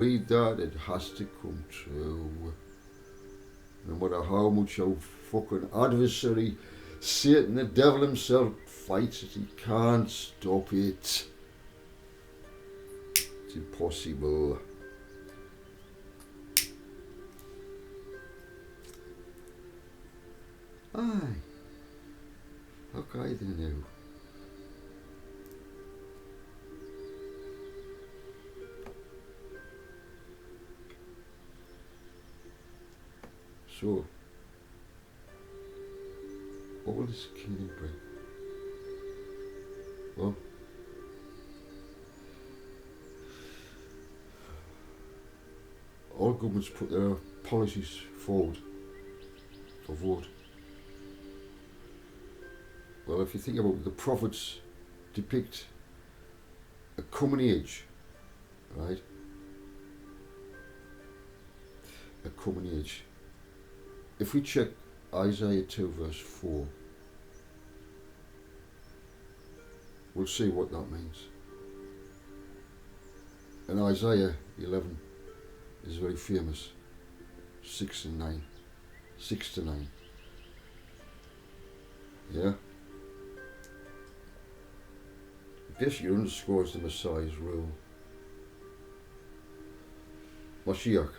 Read that, it has to come true. No matter how much your fucking adversary, Satan, the devil himself, fights it, he can't stop it. It's impossible. Aye. Okay then now. So, what will this kingdom bring? Well, all governments put their policies forward for vote. Well, if you think about it, the prophets depict a coming age, right? A coming age. If we check Isaiah 2 verse 4, we'll see what that means. And Isaiah 11 is very famous, 6 and 9. 6 to 9. Yeah? Basically underscores the Messiah's rule. Mashiach.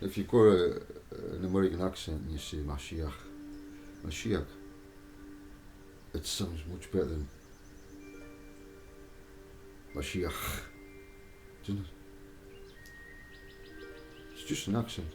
If you've got an American accent and you say Mashiach, it sounds much better than Mashiach, doesn't it? It's just an accent.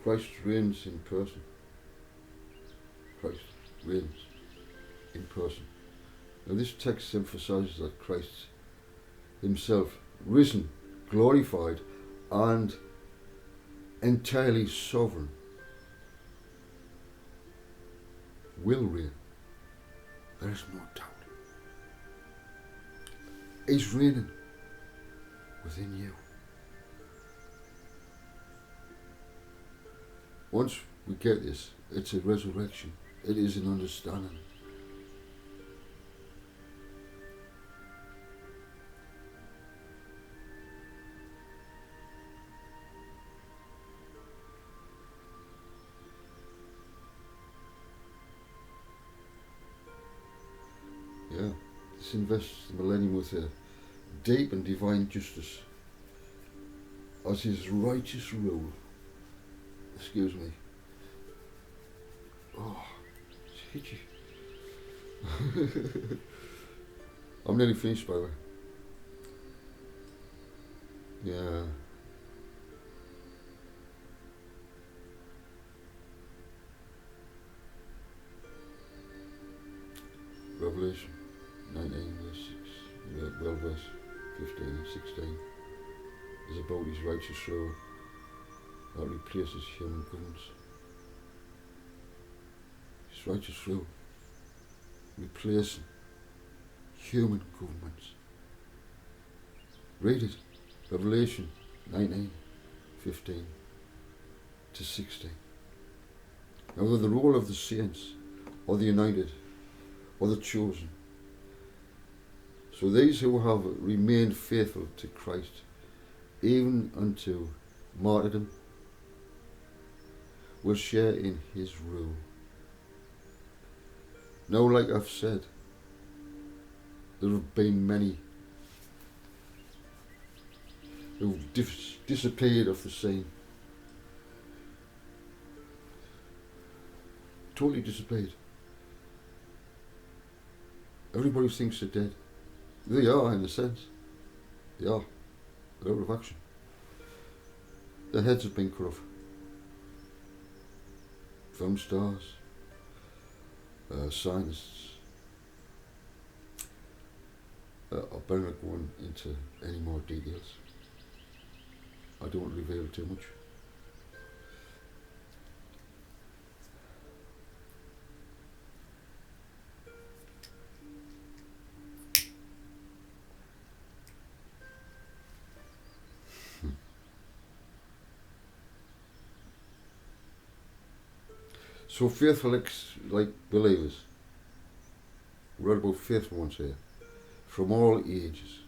Christ reigns in person. Christ reigns in person. Now this text emphasizes that Christ himself, risen, glorified, and entirely sovereign, will reign. There is no doubt. He's reigning within you. Once we get this, it's a resurrection. It is an understanding. Yeah, this invests the millennium with a deep and divine justice as his righteous rule. Excuse me. Oh, it's itchy. I'm nearly finished, by the way. Yeah. Revelation 19 verse 6, well verse 15 and 16 is about his righteous rule that replaces human governments. His righteous rule replacing human governments. Read it. Revelation 19, 15 to 16. Now whether the rule of the saints or the united or the chosen. So these who have remained faithful to Christ even unto martyrdom will share in his rule. Now, like I've said, there have been many who've disappeared off the scene. Totally disappeared. Everybody thinks they're dead. They are, in a sense. They are. They're out of action. Their heads have been cut off. Film stars, scientists, I better not go on into any more details. I don't reveal too much. So faithful like believers, we read about faithful ones here, from all ages,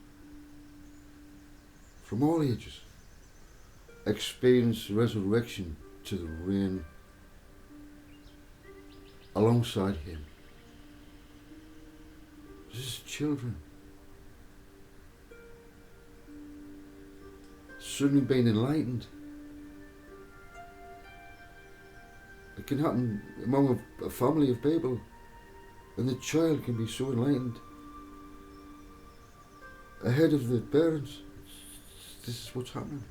experience resurrection to the reign alongside him. This is children. Suddenly being enlightened. It can happen among a family of people, and the child can be so enlightened ahead of the parents. This is what's happening.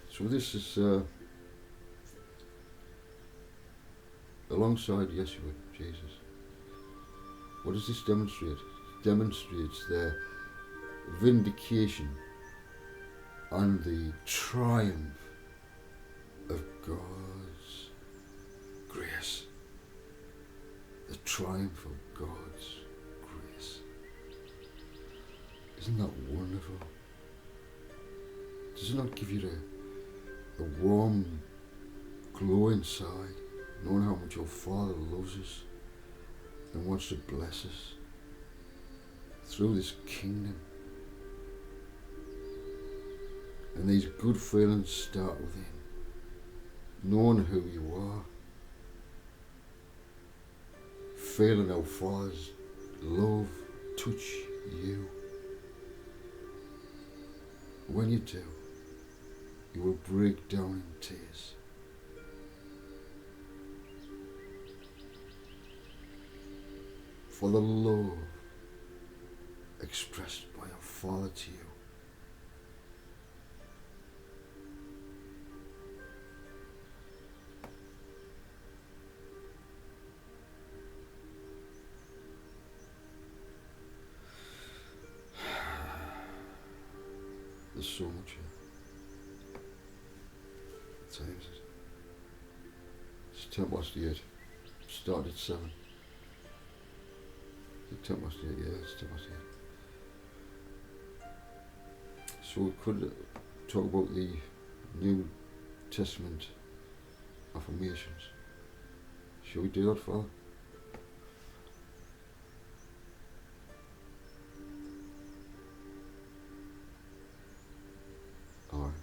So this is alongside Yeshua, Jesus. What does this demonstrate? It demonstrates the vindication and the triumph of God's grace. The triumph of God's grace. Isn't that wonderful? Does it not give you the warm glow inside, knowing how much your Father loves us and wants to bless us through this kingdom? And these good feelings start within, knowing who you are, feeling how Father's love touch you. When you do, you will break down in tears. For the love expressed by your Father to you. There's so much here. What time is it? It's 8:10. Started at 7. It's 8:10, yeah, it's 8:10. So we could talk about the New Testament affirmations. Shall we do that, Father? Alright.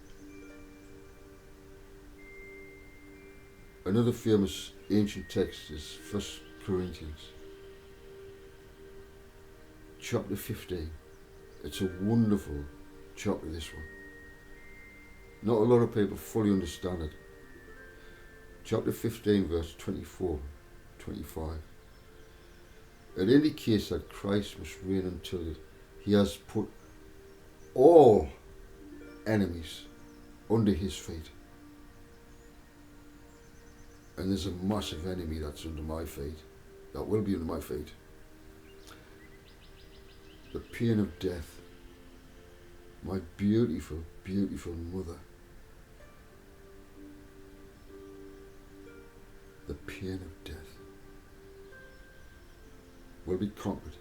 Another famous ancient text is 1 Corinthians chapter 15. It's a wonderful chapter, this one. Not a lot of people fully understand it. Chapter 15 verse 24, 25. It indicates that Christ must reign until he has put all enemies under his feet. And there's a massive enemy that's under my feet, that will be under my feet. The pain of death. My beautiful, beautiful mother. The pain of death will be conquered.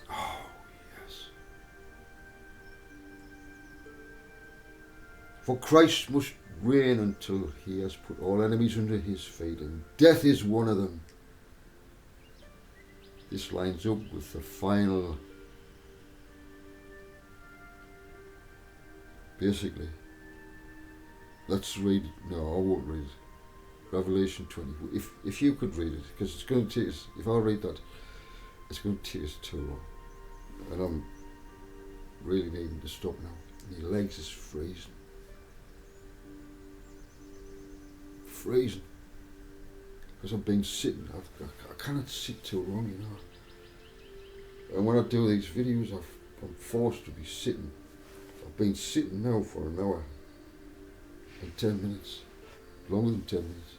Oh, yes. For Christ must reign until he has put all enemies under his feet, and death is one of them. This lines up with the final, basically. Let's read it. No, I won't read it. Revelation 20. If you could read it, because it's going to take us, if I read that, it's going to take us too long. And I'm really needing to stop now. My legs is freezing. Freezing. Because I've been sitting, I cannot sit too long, you know. And when I do these videos, I'm forced to be sitting I've been sitting now for an hour and 10 minutes, longer than 10 minutes.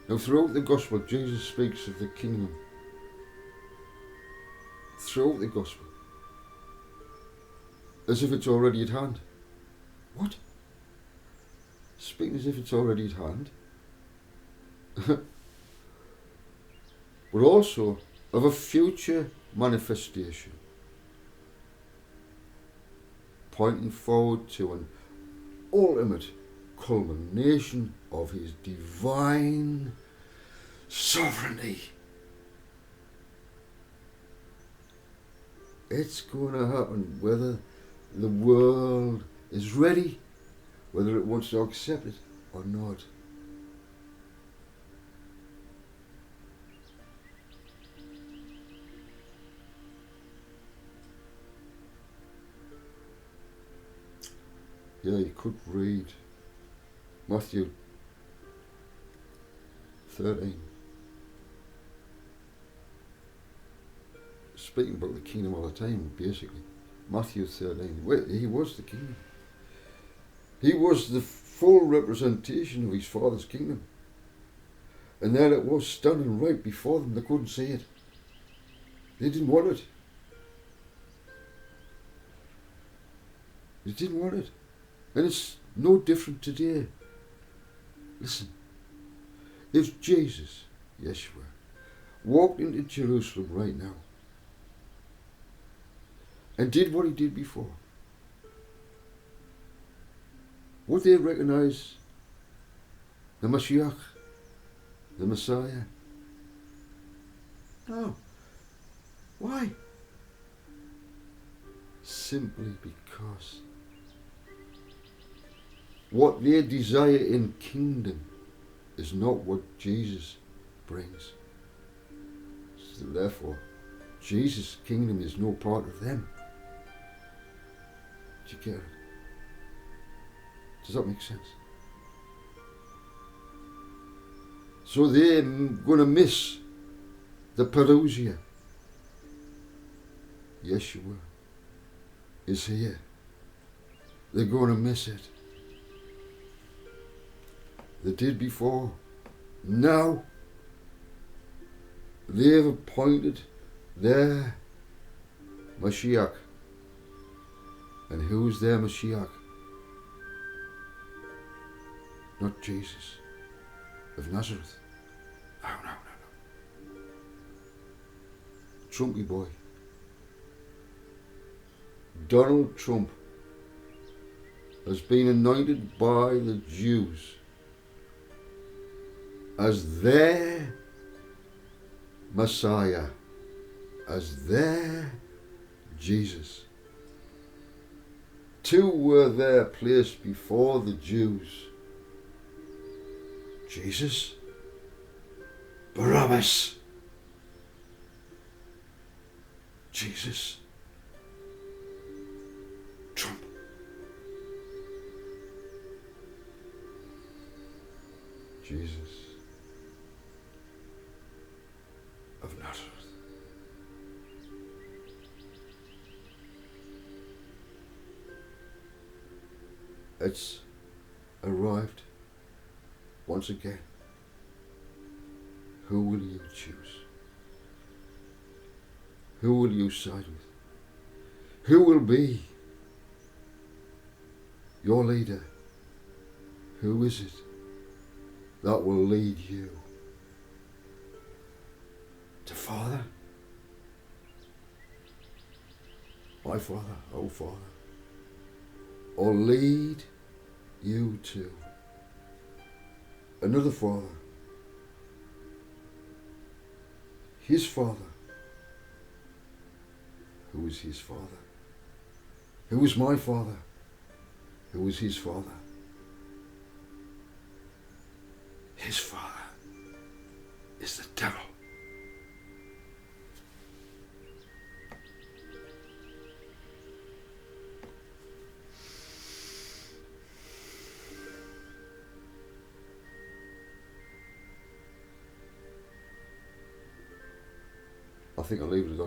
Now throughout the Gospel, Jesus speaks of the kingdom. Throughout the Gospel. As if it's already at hand. What? Speaking as if it's already at hand. But also of a future manifestation. Pointing forward to an ultimate culmination of his divine sovereignty. It's going to happen whether the world is ready, whether it wants to accept it or not. Yeah, you could read Matthew 13. Speaking about the kingdom all the time, basically. Matthew 13. Well, he was the kingdom. He was the full representation of his Father's kingdom. And there it was, standing right before them. They couldn't see it. They didn't want it. They didn't want it. And it's no different today. Listen. If Jesus, Yeshua, walked into Jerusalem right now and did what he did before, would they recognize the Mashiach, the Messiah? No. Why? Simply because what they desire in kingdom is not what Jesus brings. So therefore, Jesus' kingdom is no part of them. Do you get it? Does that make sense? So they're going to miss the parousia. Yeshua is here. They're going to miss it. They did before. Now they've appointed their Mashiach. And who's their Mashiach? Not Jesus of Nazareth. No. Trumpy boy. Donald Trump has been anointed by the Jews as their Messiah, as their Jesus. Two were there placed before the Jews. Jesus, Barabbas. Jesus, Trump. Jesus of Nazareth. It's arrived once again. Who will you choose? Who will you side with? Who will be your leader? Who is it that will lead you to Father? My Father, oh Father. Or lead you to another Father, his Father. Who is his Father? Who is my Father? Who is his Father? His Father is the devil. I think I'll leave it at that.